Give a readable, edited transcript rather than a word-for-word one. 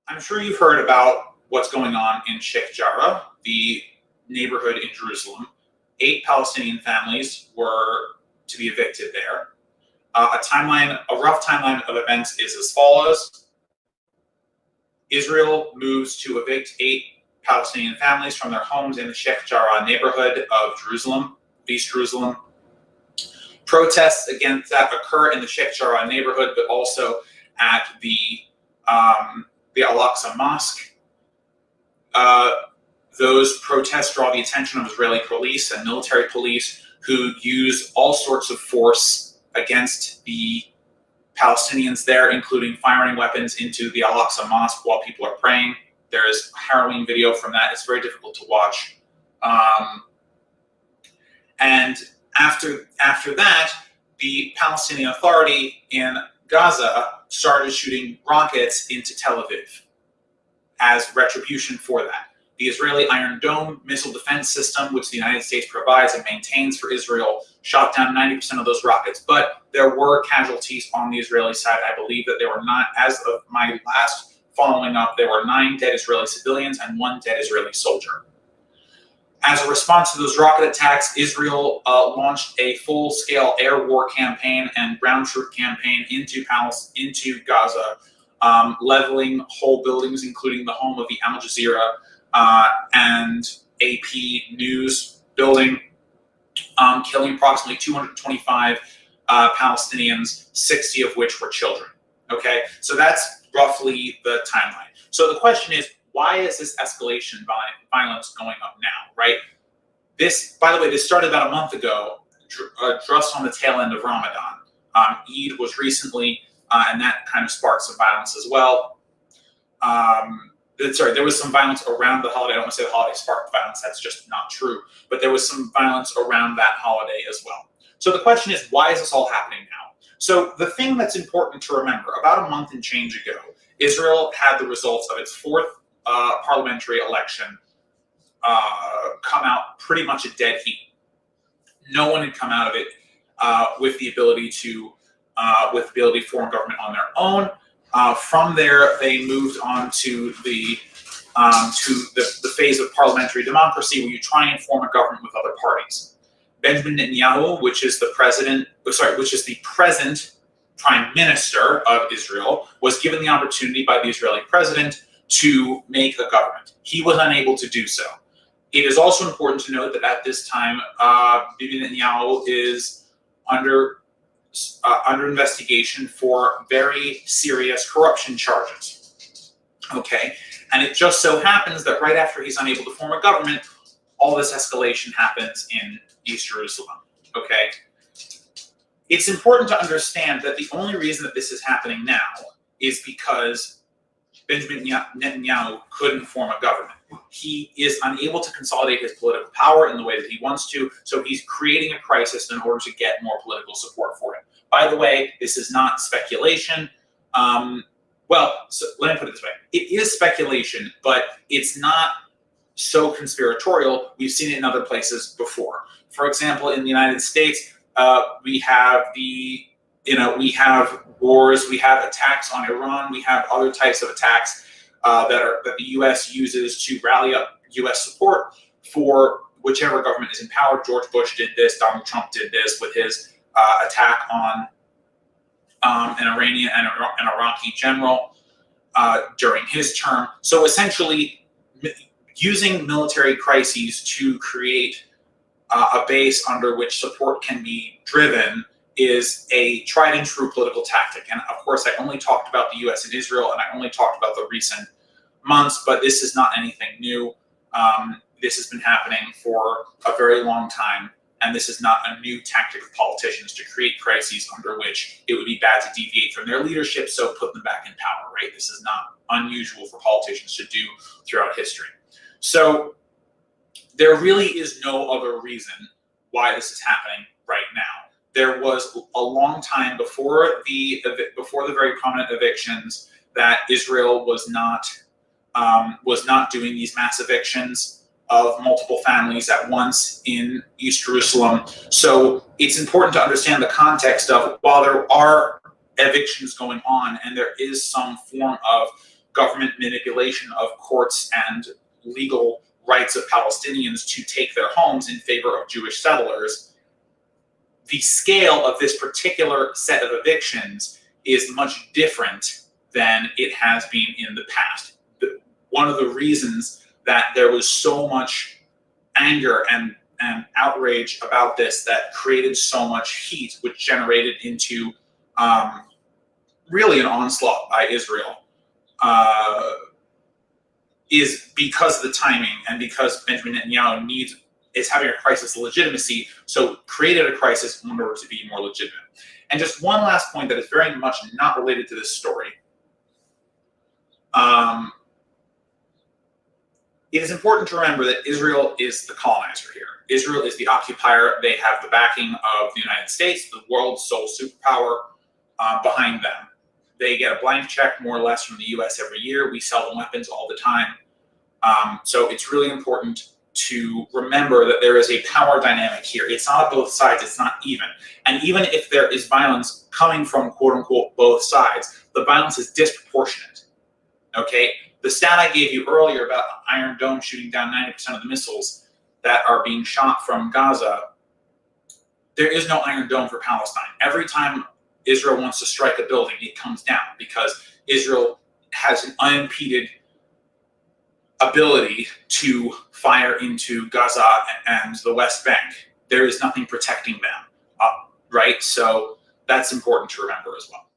I'm sure you've heard about what's going on in Sheikh Jarrah, the neighborhood in Jerusalem. 8 Palestinian families were to be evicted there. A rough timeline of events is as follows. Israel moves to evict 8 Palestinian families from their homes in the Sheikh Jarrah neighborhood of Jerusalem, East Jerusalem. Protests against that occur in the Sheikh Jarrah neighborhood, but also at the Al-Aqsa Mosque. Those protests draw the attention of Israeli police and military police, who use all sorts of force against the Palestinians there, including firing weapons into the Al-Aqsa Mosque while people are praying. There is a harrowing video from that. It's very difficult to watch. And after that, the Palestinian Authority in Gaza started shooting rockets into Tel Aviv as retribution for that. The Israeli Iron Dome missile defense system, which the United States provides and maintains for Israel, shot down 90% of those rockets. But there were casualties on the Israeli side. I believe that there were not, as of my last following up, there were 9 dead Israeli civilians and 1 dead Israeli soldier. As a response to those rocket attacks, Israel launched a full-scale air war campaign and ground troop campaign into Gaza, leveling whole buildings, including the home of the Al Jazeera and AP News building, killing approximately 225 Palestinians, 60 of which were children. Okay, so that's roughly the timeline. So the question is, why is this escalation violence going up now, right? This, by the way, this started about a month ago, just on the tail end of Ramadan. Eid was recently, and that kind of sparked some violence as well. There was some violence around the holiday. I don't want to say the holiday sparked violence. That's just not true. But there was some violence around that holiday as well. So the question is, why is this all happening now? So the thing that's important to remember, about a month and change ago, Israel had the results of its 4th parliamentary election come out pretty much a dead heat. No one had come out of it with the ability to form government on their own. From there, they moved on to the phase of parliamentary democracy, where you try and form a government with other parties. Benjamin Netanyahu, which is the present prime minister of Israel, was given the opportunity by the Israeli president to make a government. He was unable to do so. It is also important to note that at this time, Bibi Netanyahu is under investigation for very serious corruption charges. Okay, and it just so happens that right after he's unable to form a government, all this escalation happens in East Jerusalem. Okay, it's important to understand that the only reason that this is happening now is because Benjamin Netanyahu couldn't form a government. He is unable to consolidate his political power in the way that he wants to, so he's creating a crisis in order to get more political support for it. By the way, this is not speculation. So let me put it this way. It is speculation, but it's not so conspiratorial. We've seen it in other places before. For example, in the United States, we have wars, we have attacks on Iran, we have other types of attacks that the U.S. uses to rally up U.S. support for whichever government is in power. George Bush did this, Donald Trump did this with his attack on an Iranian and an Iraqi general during his term. So essentially, using military crises to create a base under which support can be driven is a tried and true political tactic. And of course, I only talked about the US and Israel, and I only talked about the recent months, but this is not anything new. This has been happening for a very long time, and this is not a new tactic of politicians to create crises under which it would be bad to deviate from their leadership, so put them back in power, right? This is not unusual for politicians to do throughout history. So there really is no other reason why this is happening right now. There was a long time before the very prominent evictions that Israel was not doing these mass evictions of multiple families at once in East Jerusalem. So it's important to understand the context of, while there are evictions going on and there is some form of government manipulation of courts and legal rights of Palestinians to take their homes in favor of Jewish settlers, the scale of this particular set of evictions is much different than it has been in the past. One of the reasons that there was so much anger and outrage about this that created so much heat, which generated into really an onslaught by Israel, is because of the timing and because Benjamin Netanyahu is having a crisis of legitimacy, so created a crisis in order to be more legitimate. And just one last point that is very much not related to this story. It is important to remember that Israel is the colonizer here. Israel is the occupier. They have the backing of the United States, the world's sole superpower, behind them. They get a blank check, more or less, from the U.S. every year. We sell them weapons all the time. So it's really important to remember that there is a power dynamic here. It's not both sides. It's not even. And even if there is violence coming from, quote unquote, both sides, the violence is disproportionate. Okay? The stat I gave you earlier about Iron Dome shooting down 90% of the missiles that are being shot from Gaza, there is no Iron Dome for Palestine. Every time Israel wants to strike a building, it comes down because Israel has an unimpeded ability to fire into Gaza and the West Bank. There is nothing protecting them, right? So that's important to remember as well.